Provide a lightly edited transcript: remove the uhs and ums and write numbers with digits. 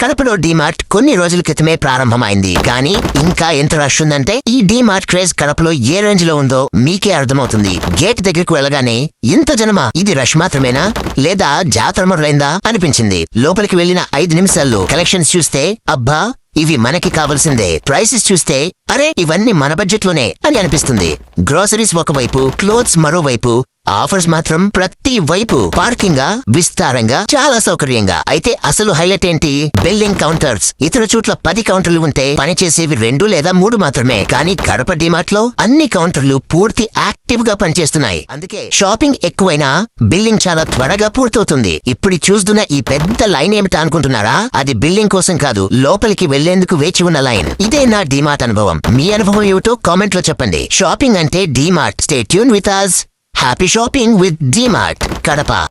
కడపలో డీమార్ట్ కొన్ని రోజుల క్రితమే ప్రారంభమైంది. కానీ ఇంకా ఎంత రష్ ఉందంటే ఈ డీమార్ట్ క్రేజ్ కడపలో ఏ రేంజ్ లో ఉందో మీకే అర్థమవుతుంది. గేట్ దగ్గరకు వెళ్ళగానే ఇంత జనమా, ఇది రష్ మాత్రమేనా లేదా జాతర మొదలైందా అనిపించింది. లోపలికి వెళ్లిన 5 నిమిషాల్లో కలెక్షన్స్ చూస్తే అబ్బా ఇవి మనకి కావాల్సిందే, ప్రైసెస్ చూస్తే అరే ఇవన్నీ మన బడ్జెట్ లోనే అని అనిపిస్తుంది. గ్రోసరీస్ ఒకవైపు, క్లోత్స్ మరోవైపు, ఆఫర్స్ మాత్రం ప్రతి వైపు, పార్కింగ్ విస్తారంగా, చాలా సౌకర్యంగా. అయితే అసలు హైలైట్ ఏంటి? Billing counters. ఇతర చోట్ల 10 కౌంటర్లు ఉంటే పనిచేసేవి 2 లేదా 3 మాత్రమే. కానీ కడప డిమార్ట్ లో అన్ని కౌంటర్లు పూర్తి యాక్టివ్ గా పనిచేస్తున్నాయి. అందుకే షాపింగ్ ఎక్కువైనా బిల్లింగ్ చాలా త్వరగా పూర్తవుతుంది. ఇప్పుడు చూస్తున్న ఈ పెద్ద లైన్ ఏమిటా అనుకుంటున్నారా? అది బిల్లింగ్ కోసం కాదు, లోపలికి వెళ్లేందుకు వేచి ఉన్న లైన్. ఇదే నా డిమార్ట్ అనుభవం. మీ అనుభవం ఏమిటో కామెంట్ లో చెప్పండి. షాపింగ్ అంటే DMart. Stay tune with us. Happy shopping with DMart, Kadapa.